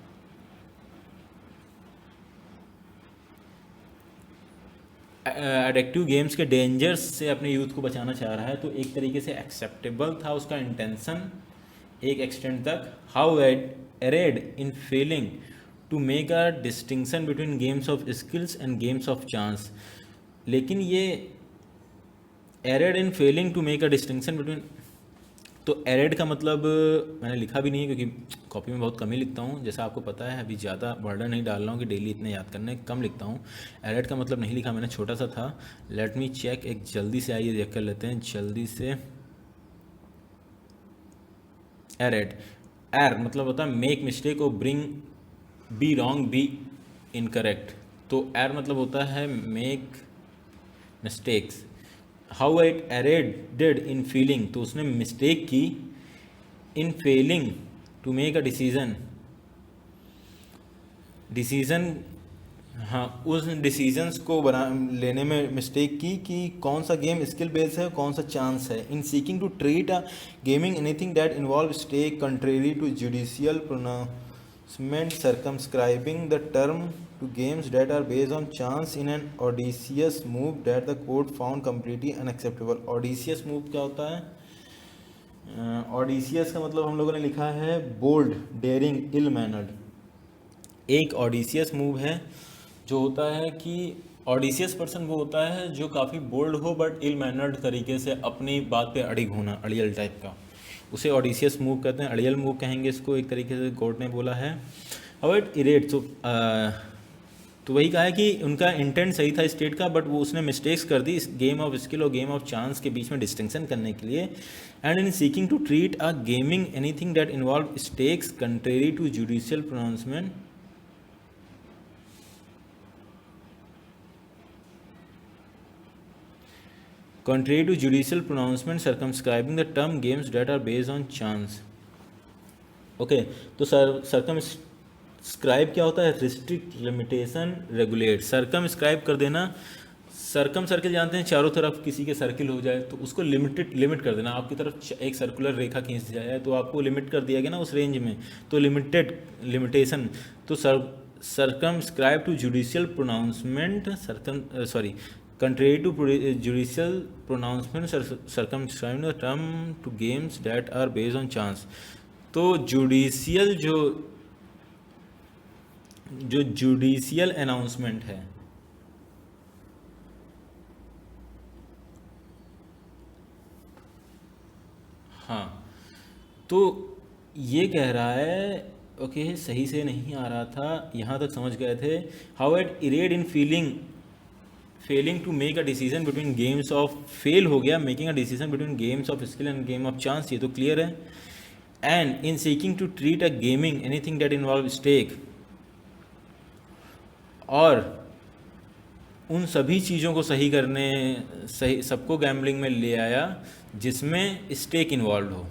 एडिक्टिव गेम्स के डेंजर्स से अपने यूथ को बचाना चाह रहा है, तो एक तरीके से एक्सेप्टेबल था उसका इंटेंशन एक एक्सटेंट तक। How erred in failing to make a distinction between games of skills and games of chance, लेकिन ये erred in failing to make a distinction between, तो एरेड का मतलब मैंने लिखा भी नहीं है क्योंकि कॉपी में बहुत कम ही लिखता हूँ, जैसा आपको पता है अभी ज़्यादा बर्डन नहीं डाल रहा हूँ कि डेली इतने याद करने, कम लिखता हूँ। एरेड का मतलब नहीं लिखा मैंने, छोटा सा था। लेट मी चेक, एक जल्दी से आइए देख कर लेते हैं जल्दी से। एरेड, एर मतलब होता है मेक मिस्टेक और bring be wrong be incorrect, तो एर मतलब होता है make mistakes. How it erred in feeling, तो उसने मिस्टेक की in failing to make a decision, हाँ उस डिसीजंस को लेने में मिस्टेक की कि कौन सा गेम स्किल बेस्ड है कौन सा चांस है। In seeking to treat a gaming anything that involve stake contrary to judicial pronouncement circumscribing the term to games that are based on chance in an audacious move that the court found completely unacceptable। audacious move क्या होता है? audacious का मतलब हम लोगों ने लिखा है bold, daring, ill mannered। एक audacious move है जो होता है कि audacious पर्सन वो होता है जो काफ़ी बोल्ड हो बट ill mannered तरीके से अपनी बात पे अड़िग होना, अड़ियल टाइप का, उसे ऑडिशियस मूव कहते हैं, अड़ियल मूव कहेंगे इसको, एक तरीके से कोर्ट ने बोला है। अब इट इरेट, तो वही कहा है कि उनका इंटेंट सही था स्टेट का, बट वो उसने मिस्टेक्स कर दी इस गेम ऑफ स्किल और गेम ऑफ चांस के बीच में डिस्टिंक्शन करने के लिए। And in seeking to treat a gaming anything that involve stakes contrary to judicial pronouncement, contrary to judicial pronouncement circumscribing the term games that are based on chance। Okay, तो circumscribe क्या होता है? Restrict, limitation, regulate. Circumscribe कर देना, circum circle जानते हैं, चारों तरफ किसी के सर्किल हो जाए तो उसको लिमिट कर देना। आपकी तरफ एक सर्कुलर रेखा खींच जाए तो आपको लिमिट कर दिया गया ना उस रेंज में, तो लिमिटेशन। तो circumscribe to judicial pronouncement contrary to judicial pronouncement circumscribing the term to games that are based on chance। तो जुडिशियल जो जुडिशियल अनाउंसमेंट है, हाँ, तो ये कह रहा है, ओके सही से नहीं आ रहा था, यहाँ तक समझ गए थे। How it erred in failing to make a decision between games of, fail हो गया making a decision between games of skill and game of chance, ये तो क्लियर है। And in seeking to treat a gaming anything that involve stake, और उन सभी चीज़ों को सही करने, सही सबको गैम्बलिंग में ले आया जिसमें स्टेक इन्वॉल्व हो।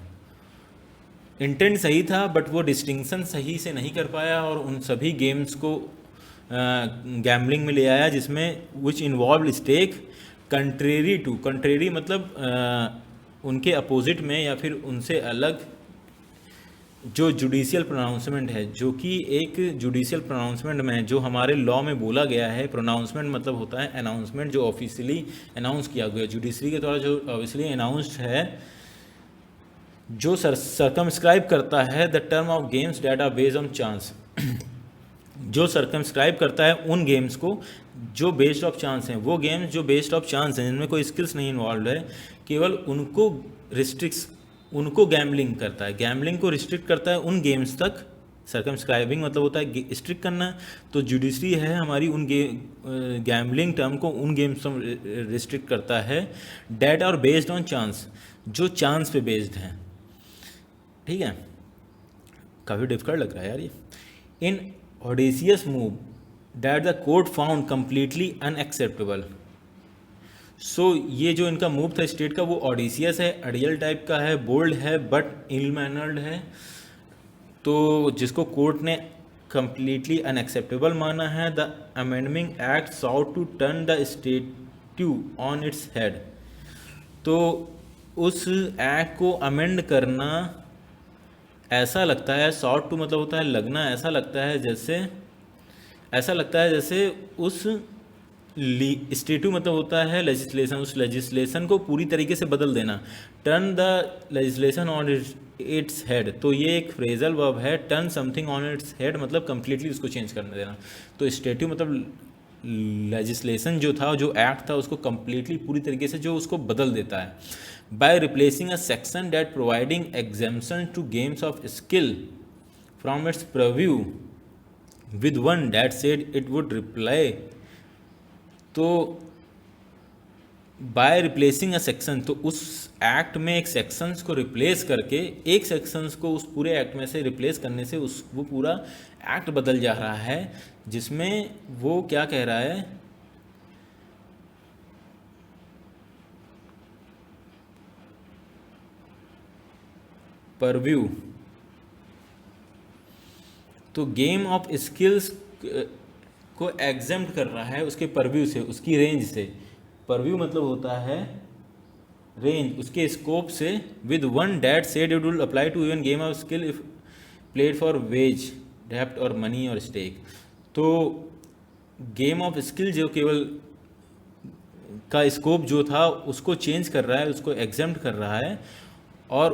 इंटेंट सही था बट वो डिस्टिंक्शन सही से नहीं कर पाया और उन सभी गेम्स को गैम्बलिंग में ले आया जिसमें which involve stake contrary to, contrary मतलब उनके अपोजिट में या फिर उनसे अलग जो जुडिशियल प्रोनाउंसमेंट है, जो कि एक जुडिशियल प्रोनाउंसमेंट में जो हमारे लॉ में बोला गया है, प्रोनाउंसमेंट मतलब होता है अनाउंसमेंट जो ऑफिशियली अनाउंस किया गया, जुडिशरी के द्वारा जो ऑफिशियली अनाउंस्ड है, जो सर्कमस्क्राइब करता है the term of games that are based on chance, जो सर्कमस्क्राइब करता है उन गेम्स को जो बेस्ड ऑफ चांस हैं, वो गेम्स जो बेस्ड ऑफ चांस हैं, जिनमें कोई स्किल्स नहीं इन्वॉल्व है, केवल उनको रिस्ट्रिक्ट्स, उनको गैम्बलिंग करता है, गैम्बलिंग को रिस्ट्रिक्ट करता है उन गेम्स तक। सर्कमस्क्राइबिंग मतलब होता है स्ट्रिक्ट करना, तो जुडिशरी है हमारी उन गैम्बलिंग टर्म को उन गेम्स तक रिस्ट्रिक्ट करता है डेट और बेस्ड ऑन चांस, जो चांस पे बेस्ड हैं। ठीक है, काफ़ी डिफिकल्ट लग रहा है यार ये। In audacious move that the court found completely unacceptable. So ये जो इनका मूव था स्टेट का, वो ऑडिसियस है, अडियल टाइप का है, बोल्ड है, बट इल मैनर्ड है, तो जिसको कोर्ट ने कंप्लीटली अनएक्सेप्टेबल माना है। The amending act sought to turn the statute on its head. तो उस एक्ट को अमेंड करना, ऐसा लगता है, सॉर्ट टू मतलब होता है लगना, ऐसा लगता है जैसे, ऐसा लगता है जैसे उस स्टेट्यू मतलब होता है लेजिस्लेशन, उस लेजिस्लेशन को पूरी तरीके से बदल देना। Turn the legislation on its head, तो ये एक फ्रेजल वर्ब है। Turn something on its head मतलब कंप्लीटली उसको चेंज करने देना। तो स्टेट्यू मतलब लेजिस्लेशन जो था, जो एक्ट था, उसको कंप्लीटली पूरी तरीके से जो उसको बदल देता है। By replacing a section that providing exemption to games of skill from its preview with one that said it would reply. तो बाय रिप्लेसिंग अ सेक्शन, तो उस एक्ट में एक सेक्शंस को रिप्लेस करके, एक सेक्शंस को उस पूरे एक्ट में से रिप्लेस करने से उस वो पूरा एक्ट बदल जा रहा है, जिसमें वो क्या कह रहा है, परव्यू, तो गेम ऑफ स्किल्स को एग्जेम्प्ट कर रहा है उसके परव्यू से, उसकी रेंज से। परव्यू मतलब होता है रेंज, उसके स्कोप से। With one that said it will apply to even game of skill if played for wage डेप्ट और मनी और स्टेक। तो गेम ऑफ स्किल जो केवल का स्कोप जो था उसको चेंज कर रहा है, उसको एग्जेम्प्ट कर रहा है, और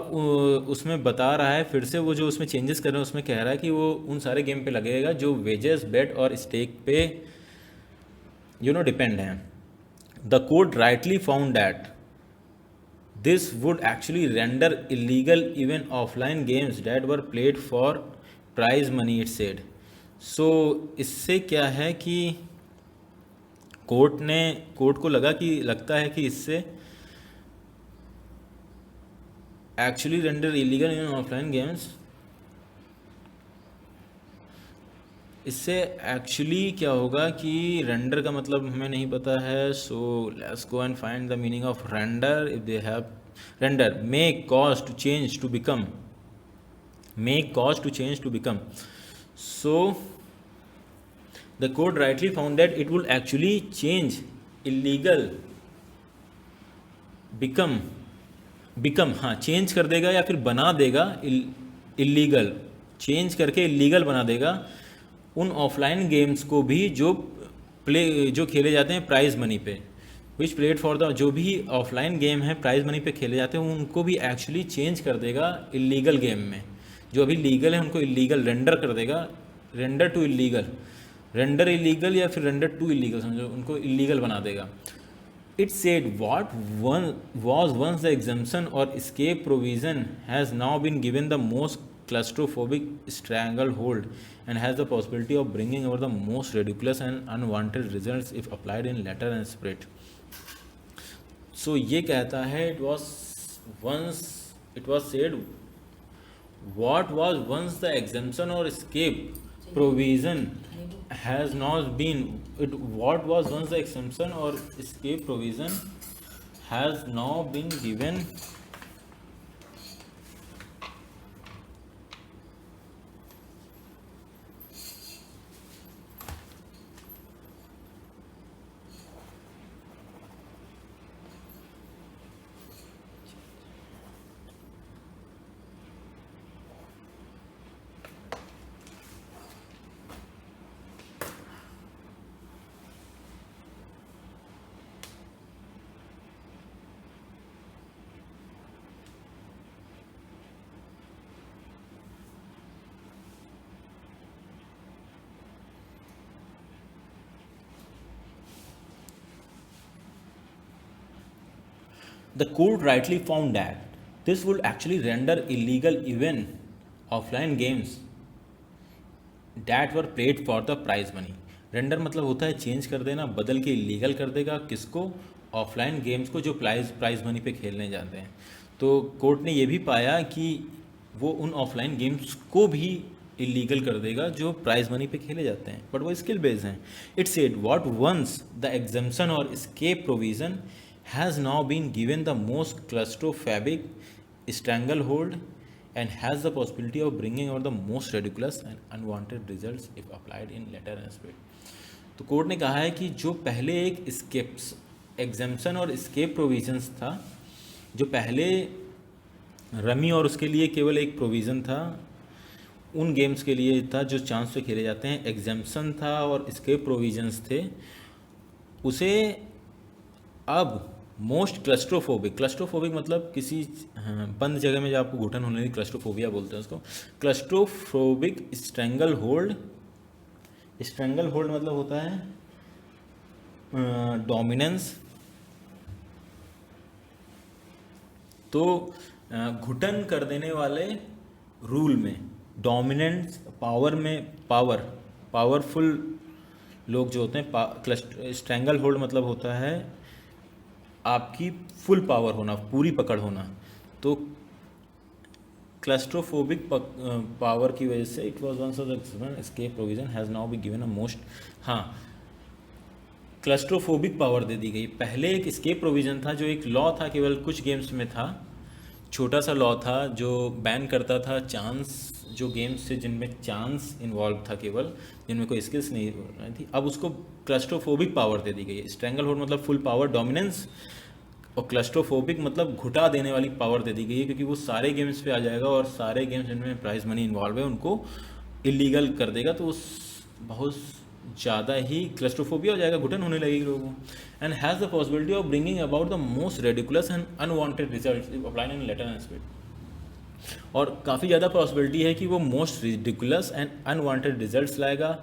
उसमें बता रहा है फिर से, वो जो उसमें चेंजेस कर रहे हैं उसमें कह रहा है कि वो उन सारे गेम पे लगेगा जो वेजेस, बेट और स्टेक पे डिपेंड हैं। The court rightly found that this would actually render illegal even offline games that were played for prize money, it said. So इससे क्या है कि कोर्ट को लगता है कि इससे actually render illegal in offline games, इससे एक्चुअली क्या होगा कि रेंडर का मतलब हमें नहीं पता है। So let's go and find the meaning of render. If they have render, make cause to change to become, make cause to change to become. So the court rightly found that it will actually change illegal become, हाँ change कर देगा या फिर बना देगा illegal, change करके illegal बना देगा उन ऑफलाइन गेम्स को भी जो खेले जाते हैं प्राइज मनी पे। विच प्लेड फॉर द, जो भी ऑफलाइन गेम है प्राइज मनी पे खेले जाते हैं उनको भी एक्चुअली चेंज कर देगा इलीगल गेम में। जो अभी लीगल है उनको इलीगल रेंडर कर देगा, render to illegal, render illegal या फिर रेंडर टू इलीगल, समझो उनको इलीगल बना देगा। It said what was once the exemption or escape provision has now been given the most claustrophobic stranglehold and has the possibility of bringing over the most ridiculous and unwanted results if applied in letter and spirit. So ये कहता है it was said what was once the exemption or escape provision has not been, what was once the exemption or escape provision has now been given The court rightly found that this would actually render illegal even offline games that were played for the prize money. Render मतलब होता है change कर देना, बदल के illegal कर देगा किसको? ऑफलाइन गेम्स को जो प्राइज मनी पे खेलने जाते हैं। तो कोर्ट ने ये भी पाया कि वो उन ऑफलाइन गेम्स को भी इलीगल कर देगा जो प्राइज मनी पे खेले जाते हैं, बट वो स्किल बेस्ड हैं। It said what once the exemption और escape provision has now been given the most claustrophobic stranglehold and has the possibility of bringing out the most ridiculous and unwanted results if applied in letter and spirit। तो court ने कहा है कि जो पहले एक scapes exemption और escape provisions था, जो पहले रमी और उसके लिए केवल एक प्रोविज़न था, उन गेम्स के लिए था जो चांस पे खेले जाते हैं, एग्जाम्पशन था और स्केप प्रोविजंस थे, उसे अब मोस्ट क्लस्ट्रोफोबिक मतलब किसी बंद जगह में जो आपको घुटन होने लगी, क्लस्ट्रोफोबिया बोलते हैं उसको। क्लस्ट्रोफोबिक स्ट्रैंगल होल्ड मतलब होता है डोमिनेंस। तो घुटन कर देने वाले रूल में डोमिनेंस, पावर में पावरफुल लोग जो होते हैं। स्ट्रैंगल होल्ड मतलब होता है आपकी फुल पावर होना, पूरी पकड़ होना। तो क्लस्ट्रोफोबिक पावर की वजह से it was one of the escape provision has now be given a most, हाँ क्लस्ट्रोफोबिक पावर दे दी गई। पहले एक स्केप प्रोविजन था जो एक लॉ था, केवल कुछ गेम्स में था, छोटा सा लॉ था जो बैन करता था चांस, जो गेम्स थे जिनमें चांस इन्वॉल्व था, केवल जिनमें कोई स्किल्स नहीं रही थी। अब उसको क्लस्ट्रोफोबिक पावर दे दी गई है। स्ट्रैंगल होल्ड मतलब फुल पावर डोमिनेंस, और क्लस्ट्रोफोबिक मतलब घुटा देने वाली पावर दे दी गई है, क्योंकि वो सारे गेम्स पे आ जाएगा और सारे गेम्स जिनमें प्राइज मनी इन्वॉल्व है उनको इलीगल कर देगा। तो उस बहुत ज़्यादा ही क्लस्ट्रोफोबिया हो जाएगा, घुटन होने लगेगी लोगों को। And has the possibility of bringing about the most ridiculous and unwanted result applied in letter and speed. और काफ़ी ज़्यादा पॉसिबिलिटी है कि वो most ridiculous and unwanted results लाएगा।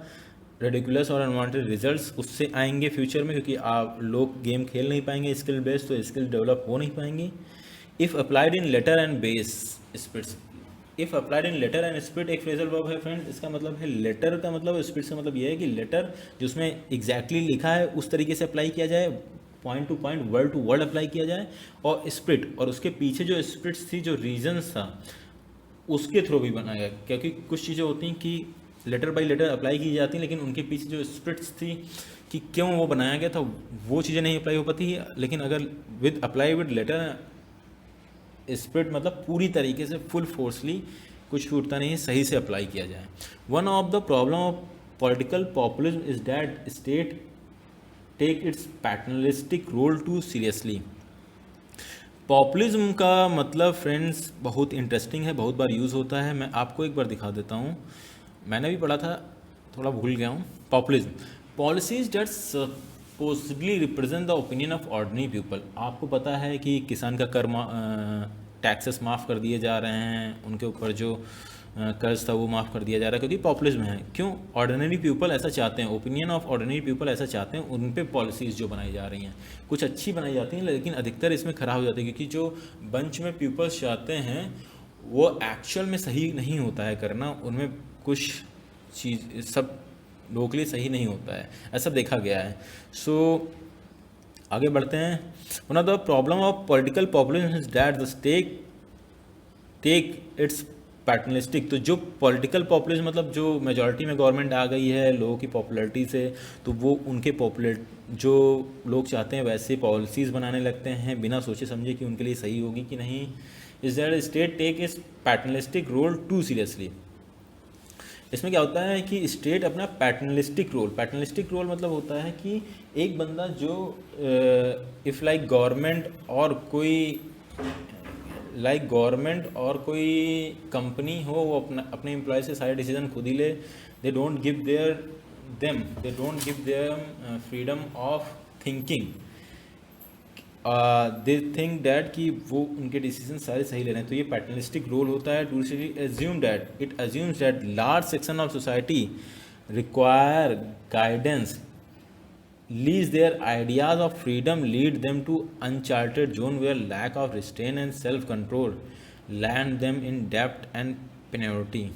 रेडिकुलस और अनवांटेड रिजल्ट्स उससे आएंगे फ्यूचर में, क्योंकि आप लोग गेम खेल नहीं पाएंगे स्किल बेस्ड, तो स्किल डेवलप हो नहीं पाएंगी। If applied in letter and base spirits, if applied in letter and spirit एक फ्रेजल वर्ब है फ्रेंड। इसका मतलब है लेटर का मतलब, स्पिरिट से मतलब ये है कि लेटर जिसमें एग्जैक्टली लिखा है उस तरीके से अप्लाई किया जाए, point to point, word to word apply किया जाए। और स्पिरिट और उसके पीछे जो स्पिरिट्स थी, जो रीजन्स था, उसके थ्रू भी बनाया गया। क्योंकि कुछ चीज़ें होती हैं कि लेटर बाय लेटर अप्लाई की जाती हैं, लेकिन उनके पीछे जो स्पिरिट्स थी कि क्यों वो बनाया गया था, वो चीज़ें नहीं अप्लाई हो पाती है। लेकिन अगर with apply with letter spirit मतलब पूरी तरीके से फुल फोर्सली, कुछ छूटता नहीं है, सही से अप्लाई किया जाए। One of the problem of political populism is that state take its paternalistic role too seriously. Populism का मतलब फ्रेंड्स बहुत इंटरेस्टिंग है, बहुत बार यूज़ होता है। मैं आपको एक बार दिखा देता हूँ, मैंने भी पढ़ा था, थोड़ा भूल गया हूँ। Populism, policies that supposedly represent the opinion of ordinary people. आपको पता है कि किसान का कर टैक्सेस माफ़ कर दिए जा रहे हैं, उनके ऊपर जो कर्ज था वो माफ़ कर दिया जा रहा है, क्योंकि पॉपुलिज्म है। क्यों? ऑर्डिनरी पीपल ऐसा चाहते हैं, ओपिनियन ऑफ ऑर्डिनरी पीपल ऐसा चाहते हैं। उन पे पॉलिसीज़ जो बनाई जा रही हैं कुछ अच्छी बनाई जाती हैं, लेकिन अधिकतर इसमें ख़राब हो जाती है, क्योंकि जो बंच में पीपल्स चाहते हैं वो एक्चुअल में सही नहीं होता है करना, उनमें कुछ चीज़ सब लोगों के लिए सही नहीं होता है, ऐसा देखा गया है। सो आगे बढ़ते हैं। One of the problem of political populism is that the state take its paternalistic. तो जो पॉलिटिकल पॉपुलिज्म मतलब जो मेजॉरिटी में गवर्नमेंट आ गई है लोगों की पॉपुलैरिटी से, तो वो उनके जो लोग चाहते हैं वैसे पॉलिसीज़ बनाने लगते हैं बिना सोचे समझे कि उनके लिए सही होगी कि नहीं। Is that state take its paternalistic role too seriously. इसमें क्या होता है कि स्टेट अपना पैटर्नलिस्टिक रोल मतलब होता है कि एक बंदा जो इफ़ लाइक गवर्नमेंट और कोई कंपनी हो, वो अपने एम्प्लॉय से सारे डिसीजन खुद ही ले, they don't give them freedom of thinking. They think that कि वो उनके डिसीजन सारे सही ले रहे हैं, तो ये पैटर्नलिस्टिक रोल होता है। दूसरी it assumes that large section of society require guidance lease their ideas of freedom lead them to uncharted zone where lack of restraint and self control land them in depth and penalty.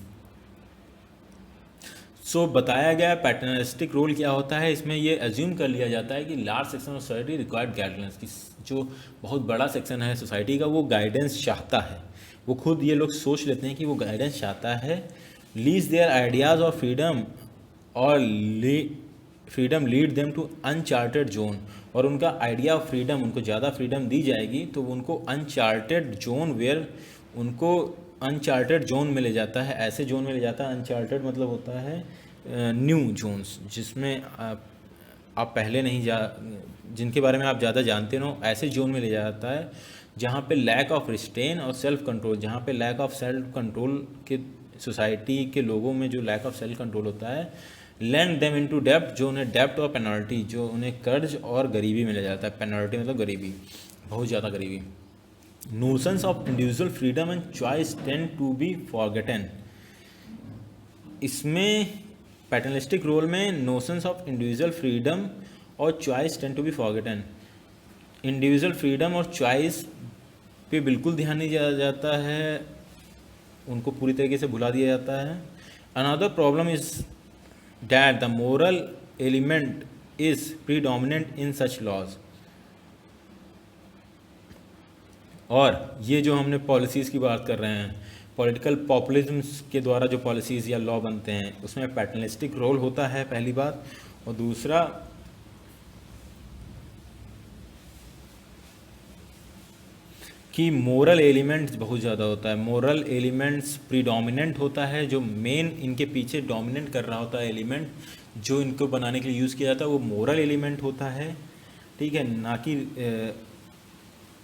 So बताया गया पैटर्निस्टिक role क्या होता है। इसमें ये assume कर लिया जाता है कि large section of society required guidance, कि जो बहुत बड़ा सेक्शन है सोसाइटी का वो गाइडेंस चाहता है, वो खुद ये लोग सोच लेते हैं कि वो गाइडेंस चाहता है। Lest their ideas of freedom और freedom lead them to uncharted zone, और उनका आइडिया ऑफ फ्रीडम, उनको ज़्यादा फ्रीडम दी जाएगी तो उनको अनचार्टेड जोन वेयर, उनको अनचार्टेड जोन में ले जाता है, ऐसे जोन में ले जाता है। अनचार्टेड मतलब होता है न्यू जोन्स, जिसमें आप पहले नहीं जिनके बारे में आप ज़्यादा जानते हो, ऐसे जोन में ले जाता है जहाँ पे लैक ऑफ रिस्ट्रेन और सेल्फ कंट्रोल, जहाँ पे लैक ऑफ सेल्फ कंट्रोल के सोसाइटी के लोगों में जो लैक ऑफ सेल्फ कंट्रोल होता है। लैंड देम इनटू डेप्थ, जो उन्हें डेप्थ और पेनल्टी, जो उन्हें कर्ज और गरीबी में ले जाता है। पेनल्टी मतलब गरीबी, बहुत ज़्यादा गरीबी। Notions of individual freedom and choice tend to be forgotten. इसमें पैटर्निस्टिक रोल में नोशंस ऑफ इंडिविजुअल फ्रीडम और choice tend to be forgotten. Individual freedom और चॉइस पे बिल्कुल ध्यान नहीं दिया जाता है, उनको पूरी तरीके से भुला दिया जाता है। Another problem is that the moral element is predominant in such laws. और ये जो हमने पॉलिसीज़ की बात कर रहे हैं, पॉलिटिकल पॉपुलिज्म के द्वारा जो पॉलिसीज़ या लॉ बनते हैं उसमें पैटर्निस्टिक रोल होता है, पहली बात। और दूसरा कि मोरल एलिमेंट्स बहुत ज़्यादा होता है, मोरल एलिमेंट्स प्रीडोमिनेंट होता है। जो मेन इनके पीछे डोमिनेंट कर रहा होता है एलिमेंट, जो इनको बनाने के लिए यूज़ किया जाता है, वो मोरल एलिमेंट होता है, ठीक है, ना कि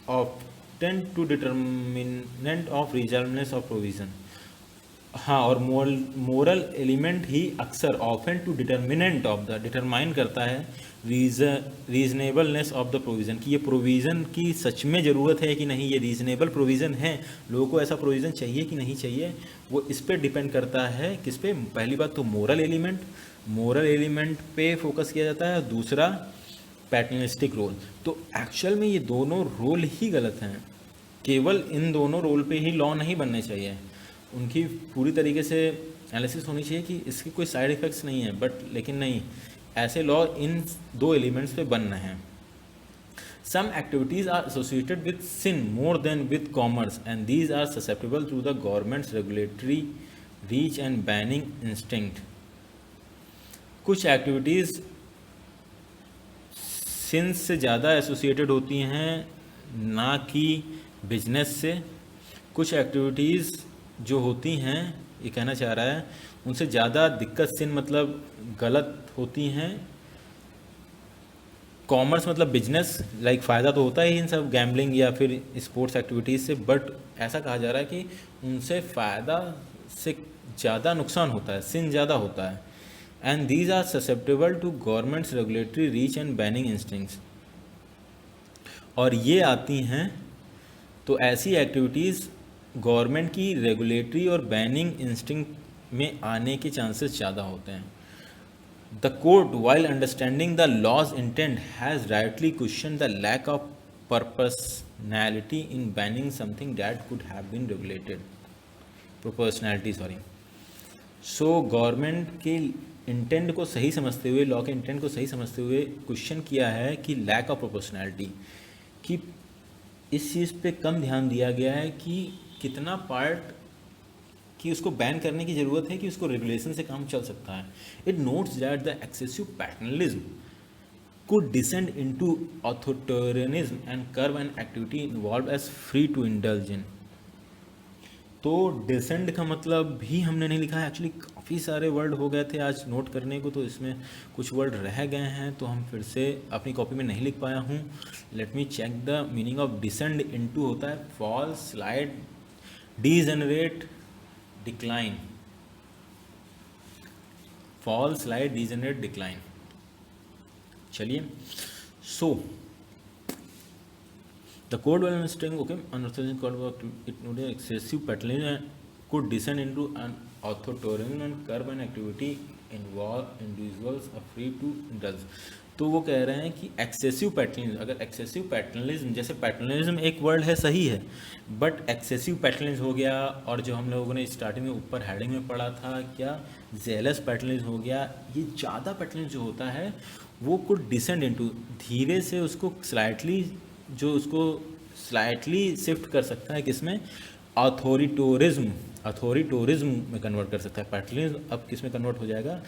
often to determinant of reserveness of provision. हाँ, और मोरल एलिमेंट ही अक्सर often to determinant of the, determine करता है रीजनेबलनेस ऑफ द प्रोविज़न, कि ये प्रोविज़न की सच में ज़रूरत है कि नहीं, ये रीजनेबल प्रोविज़न है, लोगों को ऐसा प्रोविज़न चाहिए कि नहीं चाहिए, वो इस पर डिपेंड करता है। किस पे? पहली बात तो मोरल एलिमेंट पे फोकस किया जाता है, दूसरा पैटर्निस्टिक रोल। तो एक्चुअल में ये दोनों रोल ही गलत हैं, केवल इन दोनों रोल पे ही लॉ नहीं बनने चाहिए, उनकी पूरी तरीके से एनालिसिस होनी चाहिए कि इसके कोई साइड इफ़ेक्ट्स नहीं है, बट लेकिन नहीं, ऐसे लॉ इन दो एलिमेंट्स पे बन रहे हैं। Some activities are associated with sin more than with commerce and these are susceptible to the government's regulatory reach and banning instinct. कुछ एक्टिविटीज़ सिन से ज़्यादा एसोसिएटेड होती हैं, ना कि बिजनेस से। कुछ एक्टिविटीज़ जो होती हैं, ये कहना चाह रहा है, उनसे ज़्यादा दिक्कत सिन मतलब गलत होती हैं। कॉमर्स मतलब बिजनेस, लाइक फ़ायदा तो होता है इन सब गैम्बलिंग या फिर स्पोर्ट्स एक्टिविटीज़ से, बट ऐसा कहा जा रहा है कि उनसे फ़ायदा से ज़्यादा नुकसान होता है, सिन ज़्यादा होता है। And these are susceptible to governments regulatory reach and banning instincts. और ये आती हैं, तो ऐसी एक्टिविटीज़ गवर्नमेंट की रेगुलेटरी और बैनिंग इंस्टिंक्ट में आने के चांसेस ज़्यादा होते हैं। The court while understanding the law's intent has rightly question the lack of personality in banning something that could have been regulated, proportionality sorry. So government के intent को सही समझते हुए, लॉ के इंटेंट को सही समझते हुए क्वेश्चन किया है कि लैक ऑफ प्रोपोर्शनैलिटी, कि इस चीज़ पे कम ध्यान दिया गया है कि कितना पार्ट कि उसको बैन करने की ज़रूरत है कि उसको रेगुलेशन से काम चल सकता है। It notes that the excessive paternalism could descend into authoritarianism and curb an activity involved as free to indulge in। तो डिसेंड का मतलब भी हमने नहीं लिखा है, एक्चुअली काफ़ी सारे वर्ड हो गए थे आज नोट करने को, तो इसमें कुछ वर्ड रह गए हैं, तो हम फिर से अपनी कॉपी में नहीं लिख पाया हूँ। Let me check the meaning of descend into होता है fall, slide, degenerate, decline. Fall, slide, degenerate, decline. चलिए, so the code while understanding unauthorized code work it noted excessive paternalism could descend into an authoritarian and curb an activity involve individuals are free to indulge। तो वो कह रहे हैं कि excessive पैटर्निज्म, अगर excessive पैटर्नलिज्म, जैसे पैटर्नलिज्म एक वर्ड है सही है, बट एक्सेसिव पैटर्नलिज्म हो गया, और जो हम लोगों ने स्टार्टिंग में ऊपर हेडिंग में पढ़ा था क्या, जेलस पैटर्नलिज्म हो गया, ये ज़्यादा पैटर्नलिज्म जो होता है वो कुड डिसेंड इनटू, धीरे से उसको स्लाइटली, जो उसको स्लाइटली शिफ्ट कर सकता है किसमें, अथॉरिटोरिज्म में कन्वर्ट कर सकता है। पैटर्नलिज्म अब किस में कन्वर्ट हो जाएगा,